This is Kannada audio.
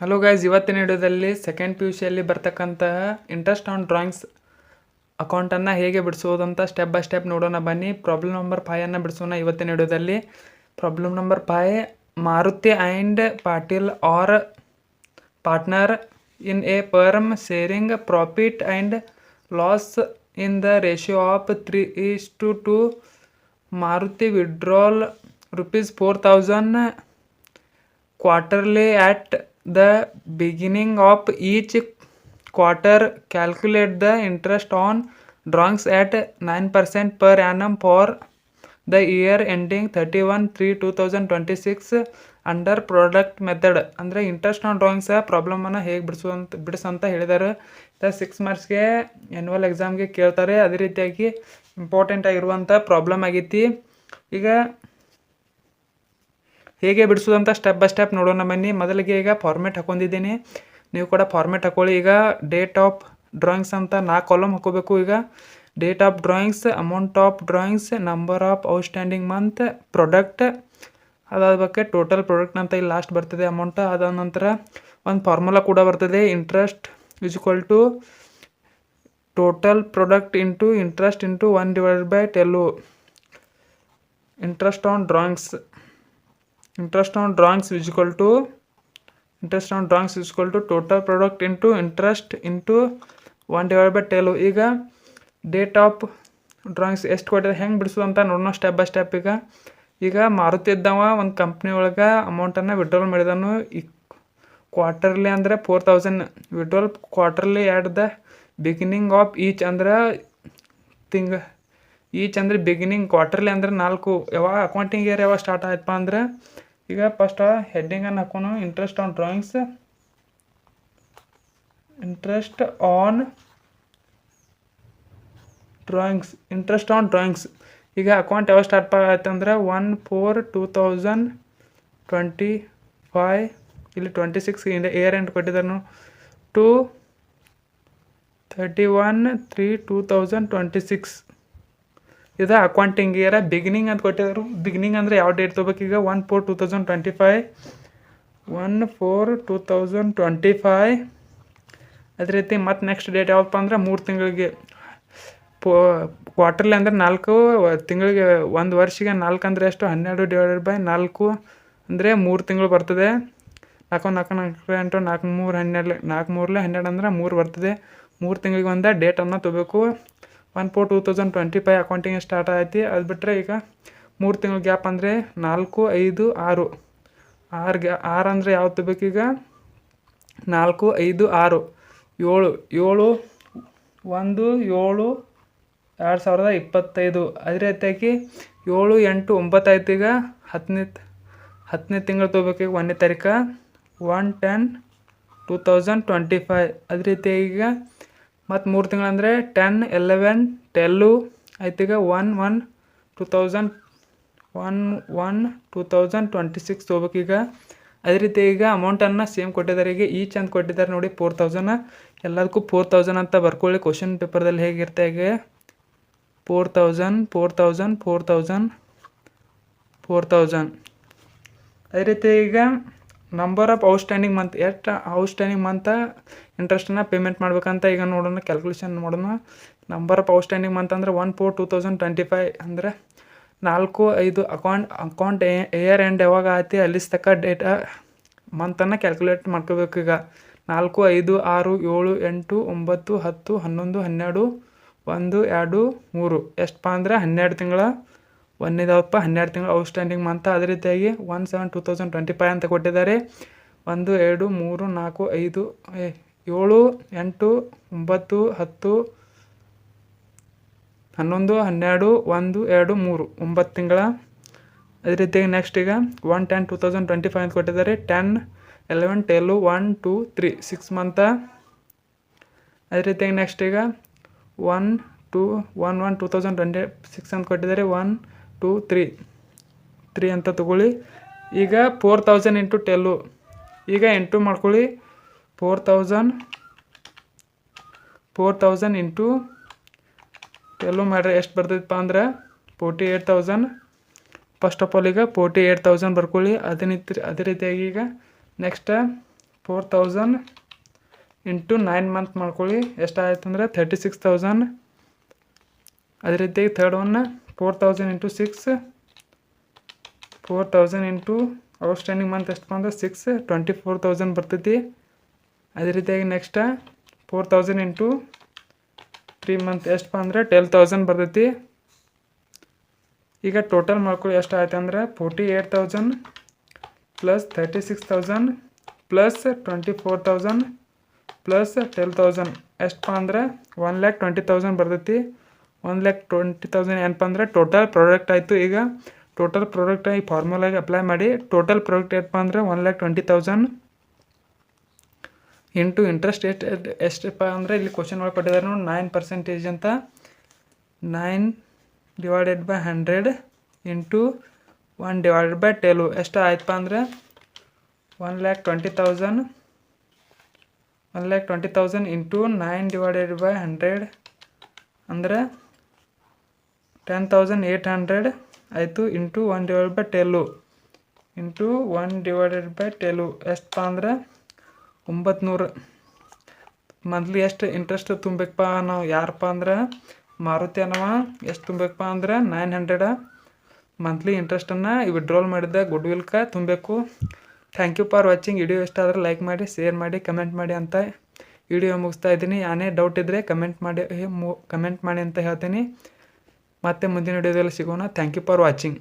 ಹಲೋ ಗೈಸ್, ಇವತ್ತಿನ ವಿಡಿಯೋದಲ್ಲಿ ಸೆಕೆಂಡ್ ಪಿ ಯು ಸಿಯಲ್ಲಿ ಬರ್ತಕ್ಕಂತಹ ಇಂಟ್ರೆಸ್ಟ್ ಆನ್ ಡ್ರಾಯಿಂಗ್ಸ್ ಅಕೌಂಟನ್ನು ಹೇಗೆ ಬಿಡಿಸೋದು ಅಂತ ಸ್ಟೆಪ್ ಬೈ ಸ್ಟೆಪ್ ನೋಡೋಣ ಬನ್ನಿ. ಪ್ರಾಬ್ಲಮ್ ನಂಬರ್ 5 ಬಿಡಿಸೋಣ ಇವತ್ತಿನ ವಿಡಿಯೋದಲ್ಲಿ. Problem number 5, Maruti and Patil are partner in a firm sharing profit and loss in the ratio of 3:2. Maruti withdrawal ₹4,000 quarterly at the beginning of each quarter. Calculate the interest on drawings at 9% per annum for the year ending 31/3/2026 under product method. ಅಂದರೆ ಇಂಟ್ರೆಸ್ಟ್ ಆನ್ ಡ್ರಾಯಿಂಗ್ಸ್ ಪ್ರಾಬ್ಲಮನ್ನು ಹೇಗೆ ಬಿಡಿಸಂತ ಹೇಳಿದ್ದಾರೆ. 6 ಮಾರ್ಕ್ಸ್ಗೆ ಆ್ಯನ್ಯುವಲ್ ಎಕ್ಸಾಮ್ಗೆ ಕೇಳ್ತಾರೆ. ಅದೇ ರೀತಿಯಾಗಿ ಇಂಪಾರ್ಟೆಂಟ್ ಆಗಿರುವಂಥ ಪ್ರಾಬ್ಲಮ್ ಆಗೈತಿ. ಈಗ ಹೇಗೆ ಬಿಡಿಸೋದಂತ ಸ್ಟೆಪ್ ಬೈ ಸ್ಟೆಪ್ ನೋಡೋಣ ಬನ್ನಿ. ಮೊದಲಿಗೆ ಈಗ ಫಾರ್ಮೆಟ್ ಹಾಕೊಂಡಿದ್ದೀನಿ, ನೀವು ಕೂಡ ಫಾರ್ಮೆಟ್ ಹಾಕೊಳ್ಳಿ. ಈಗ ಡೇಟ್ ಆಫ್ ಡ್ರಾಯಿಂಗ್ಸ್ ಅಂತ 4 ಕಾಲಮ್ ಹಾಕೋಬೇಕು. ಈಗ date of drawings, amount of drawings, number of outstanding month, product, ಅದಾದ ಬಗ್ಗೆ ಟೋಟಲ್ ಪ್ರಾಡಕ್ಟ್ ಅಂತ ಇಲ್ಲಿ ಲಾಸ್ಟ್ ಬರ್ತದೆ ಅಮೌಂಟ್. ಅದಾದ ನಂತರ ಒಂದು ಫಾರ್ಮುಲಾ ಕೂಡ ಬರ್ತದೆ, interest is equal to total product into interest into 1/12. Interest on drawings is equal to total product into interest into 1/12. ಈಗ ಡೇಟ್ ಆಫ್ ಡ್ರಾಯಿಂಗ್ಸ್ ಎಷ್ಟು ಕೊಟ್ಟಿದೆ ಹೆಂಗೆ ಬಿಡಿಸೋದು ಅಂತ ನೋಡೋಣ ಸ್ಟೆಪ್ ಬೈ ಸ್ಟೆಪ್. ಈಗ ಮಾರುತಿ ಇದ್ದವ ಒಂದು ಕಂಪ್ನಿ ಒಳಗೆ ಅಮೌಂಟನ್ನು ವಿಡ್ರಾಲ್ ಮಾಡಿದನು. ಈ ಕ್ವಾರ್ಟರ್ಲಿ ಅಂದರೆ 4,000 withdrawal quarterly at the beginning of each ಅಂದ್ರೆ ಈಚ್ ಅಂದರೆ ಬಿಗಿನಿಂಗ್, ಕ್ವಾರ್ಟರ್ಲಿ ಅಂದರೆ 4 ಯಾವಾಗ ಅಕೌಂಟಿಂಗ್ ಇಯರ್ ಯಾವಾಗ ಸ್ಟಾರ್ಟ್ ಆಯ್ತಪ್ಪ ಅಂದ್ರೆ, ಈಗ ಫಸ್ಟ್ ಹೆಡ್ಡಿಂಗನ್ನು ಹಾಕೋಣ, interest on drawings. Interest on drawings ಈಗ ಅಕೌಂಟ್ ಯಾವಾಗ ಸ್ಟಾರ್ಟ್ ಆಯ್ತು ಅಂದ್ರೆ 1/4/2025, ಇಲ್ಲಿ 26 ಇಯರ್ ಎಂಡ್ ಕೊಟ್ಟಿದ್ದಾನು, ಟು 31/3/2026 ಇದು ಅಕೌಂಟಿಂಗ್ ಇಯರ. ಬಿಗಿನಿಂಗ್ ಅಂತ ಕೊಟ್ಟಿದ್ರು. ಬಿಗಿನಿಂಗ್ ಅಂದರೆ ಯಾವ ಡೇಟ್ ತೊಗೋಬೇಕು, ಈಗ 1/4/2025. ಅದೇ ರೀತಿ ಮತ್ತು ನೆಕ್ಸ್ಟ್ ಡೇಟ್ ಯಾವಪ್ಪ ಅಂದ್ರೆ 3 ತಿಂಗಳಿಗೆ. ಕ್ವಾರ್ಟರ್ಲಿ ಅಂದರೆ 4 ತಿಂಗಳಿಗೆ, ಒಂದು ವರ್ಷಿಗೆ 4 ಅಂದರೆ ಎಷ್ಟು, 12/4 ಅಂದರೆ 3 ತಿಂಗಳು ಬರ್ತದೆ. 4 4 4 8 4 3 12, 4 3 12 ಅಂದ್ರೆ 3 ಬರ್ತದೆ. 3 ತಿಂಗಳಿಗೆ ಒಂದು ಡೇಟನ್ನು ತೊಗೋಬೇಕು. 1/4/2025 ಅಕೌಂಟಿಂಗ್ ಸ್ಟಾರ್ಟ್ ಆಯ್ತು. ಅದು ಬಿಟ್ಟರೆ ಈಗ 3 ತಿಂಗಳು ಗ್ಯಾಪ್ ಅಂದರೆ 4 5 6 6 ಅಂದರೆ ಯಾವ್ದು ತೊಗೋಬೇಕು, ಈಗ 4 5 6 7 1/7/2025. ಅದೇ ರೀತಿಯಾಗಿ 7 8 9 ಆಯ್ತು. ಈಗ 10ನೇ ತಿಂಗಳು ತೊಗೋಬೇಕು. ಈಗ 1ನೇ ತಾರೀಕು 1/10/2025. ಅದೇ ರೀತಿಯಾಗಿ ಈಗ ಮತ್ತು 3 ತಿಂಗಳು ಅಂದರೆ 10 11 12 ಆಯ್ತು. ಈಗ 1/1/2026 ತೊಗೋಬೇಕು. ಈಗ ಅದೇ ರೀತಿ ಈಗ ಅಮೌಂಟನ್ನು ಸೇಮ್ ಕೊಟ್ಟಿದ್ದಾರೆ. ಈಗ ಈಚ್ ಅಂತ ಕೊಟ್ಟಿದ್ದಾರೆ ನೋಡಿ, 4,000. ಎಲ್ಲದಕ್ಕೂ 4,000 ಅಂತ ಬರ್ಕೊಳ್ಳಿ. ಕ್ವಶನ್ ಪೇಪರ್ದಲ್ಲಿ ಹೇಗಿರುತ್ತೆ, ಈಗ 4,000 4,000 4,000 4,000. ಅದೇ ರೀತಿ ಈಗ ನಂಬರ್ ಆಫ್ ಔಟ್ಸ್ಟ್ಯಾಂಡಿಂಗ್ ಮಂತ್, ಎಷ್ಟು ಔಟ್ಸ್ಟ್ಯಾಂಡಿಂಗ್ ಮಂತ ಇಂಟ್ರೆಸ್ಟನ್ನು ಪೇಮೆಂಟ್ ಮಾಡ್ಬೇಕಂತ ಈಗ ನೋಡೋಣ, ಕ್ಯಾಲ್ಕುಲೇಷನ್ ಮಾಡೋಣ. ನಂಬರ್ ಆಫ್ ಔಟ್ಸ್ಟ್ಯಾಂಡಿಂಗ್ ಮಂತ್ ಅಂದರೆ 1/4/2025 ಅಂದರೆ 4 5 ಅಕೌಂಟ್ ಇಯರ್ ಎಂಡ್ ಯಾವಾಗ ಆಯ್ತು ಅಲ್ಲಿ ತಕ್ಕ ಡೇಟಾ ಮಂತನ್ನು ಕ್ಯಾಲ್ಕುಲೇಟ್ ಮಾಡ್ಕೋಬೇಕು. ಈಗ 4 5 6 7 8 9 10 11 12 1 2 3 ಎಷ್ಟಪ್ಪ ಅಂದರೆ 12 ತಿಂಗಳ. ಒಂದೇದಪ್ಪ 12 ತಿಂಗಳು ಔಟ್ಸ್ಟ್ಯಾಂಡಿಂಗ್ ಮಂತ. ಅದೇ ರೀತಿಯಾಗಿ 1/7/2025 ಅಂತ ಕೊಟ್ಟಿದ್ದಾರೆ. 1 2 3 4 5 7 8 9 10 11 12 1 2 3 9 ತಿಂಗಳ. ಅದೇ ರೀತಿಯಾಗಿ ನೆಕ್ಸ್ಟ್ ಈಗ 1/10/2025 ಅಂತ ಕೊಟ್ಟಿದ್ದಾರೆ. 10 11 12 1 2 3 6 ಮಂತ. ಅದೇ ರೀತಿಯಾಗಿ ನೆಕ್ಸ್ಟ್ ಈಗ 1/1/2026 ಅಂತ ಕೊಟ್ಟಿದ್ದಾರೆ. 1 2 3 ಅಂತ ತಗೊಳ್ಳಿ. ಈಗ 4,000 ಇಂಟು 12 ಈಗ ಎಂಟು ಮಾಡ್ಕೊಳ್ಳಿ. 4,000 ಇಂಟು 12 ಮಾಡ್ರೆ ಎಷ್ಟು ಬರ್ತೈತಪ್ಪ ಅಂದ್ರೆ 48,000. ಫಸ್ಟ್ ಆಫ್ ಆಲ್ ಈಗ 48,000 ಬರ್ಕೊಳ್ಳಿ. ಅದೇ ರೀತಿಯಾಗಿ ಈಗ ನೆಕ್ಸ್ಟ್ 4000 ಇಂಟು 9 ಮಂತ್ ಮಾಡ್ಕೊಳ್ಳಿ, ಎಷ್ಟಾಯ್ತು ಅಂದರೆ 36,000. ಅದೇ ರೀತಿ third one 4000 into 6, 4000 into outstanding month ಎಷ್ಟು ಬಂದ್ರೆ 6, 24,000 ಬರ್ತೈತಿ. ಅದೇ ರೀತಿಯಾಗಿ ನೆಕ್ಸ್ಟ್ 4000 ಇಂಟು 3 ಮಂತ್ ಎಷ್ಟು ಬಂದರೆ 12,000 ಬರ್ತೈತಿ. ಈಗ ಟೋಟಲ್ ಮಾಡ್ಕೊಳ್ಳಿ ಎಷ್ಟು ಆಯ್ತು ಅಂದರೆ 48,000 ಪ್ಲಸ್ 36,000 ಪ್ಲಸ್ 24,000 ಪ್ಲಸ್ 12,000 ಎಷ್ಟು ಅಂದರೆ 1,20,000 ಬರ್ತೈತಿ. 1,20,000 ಏನಪ್ಪ ಅಂದರೆ ಟೋಟಲ್ ಪ್ರಾಡಕ್ಟ್ ಆಯಿತು. ಈಗ ಟೋಟಲ್ ಪ್ರಾಡಕ್ಟ್ ಈ ಫಾರ್ಮುಲಾಗೆ ಅಪ್ಲೈ ಮಾಡಿ ಟೋಟಲ್ ಪ್ರಾಡಕ್ಟ್ ಏನಪ್ಪ ಅಂದರೆ 1,20,000 ಇಂಟು ಇಂಟ್ರೆಸ್ಟ್ ಎಷ್ಟಪ್ಪ ಅಂದರೆ ಇಲ್ಲಿ ಕ್ವಶನ್ ಒಳಗೆ ಕೊಟ್ಟಿದ್ದಾರೆ ನೋಡಿ 9% ಅಂತ. 9 divided by 100 into 1 divided by 12 ಎಷ್ಟು ಆಯ್ತಪ್ಪ ಅಂದರೆ 1,20,000. 1,20,000 ಇಂಟು 9 ಡಿವೈಡೆಡ್ ಬೈ 100 ಅಂದರೆ 10,800 ಆಯಿತು. Into 1 divided by 12 into 1 divided by 12 ಎಷ್ಟಪ್ಪ ಅಂದ್ರೆ 900. ಮಂತ್ಲಿ ಎಷ್ಟು ಇಂಟ್ರೆಸ್ಟ್ ತುಂಬಬೇಕಪ್ಪ ನಾವು ಯಾರಪ್ಪ ಅಂದ್ರೆ ಮಾರುತಿ ಅನ್ನವ ಎಷ್ಟು ತುಂಬಬೇಕಪ್ಪ ಅಂದ್ರೆ 900 ಮಂತ್ಲಿ ಇಂಟ್ರೆಸ್ಟನ್ನು ವಿಡ್ರಾಲ್ ಮಾಡಿದ ಗುಡ್ವಿಲ್ಕ ತುಂಬಬೇಕು. Thank you for watching. Video ಇಷ್ಟ ಆದರೆ ಲೈಕ್ ಮಾಡಿ, ಶೇರ್ ಮಾಡಿ, ಕಮೆಂಟ್ ಮಾಡಿ ಅಂತ ವಿಡಿಯೋ ಮುಗಿಸ್ತಾ ಇದ್ದೀನಿ. ಏನೇ ಡೌಟ್ ಇದ್ದರೆ ಕಮೆಂಟ್ ಮಾಡಿ ಅಂತ ಹೇಳ್ತೀನಿ. ಮತ್ತೆ ಮುಂದಿನ ವಿಡಿಯೋದಲ್ಲಿ ಸಿಗೋಣ. Thank you for watching.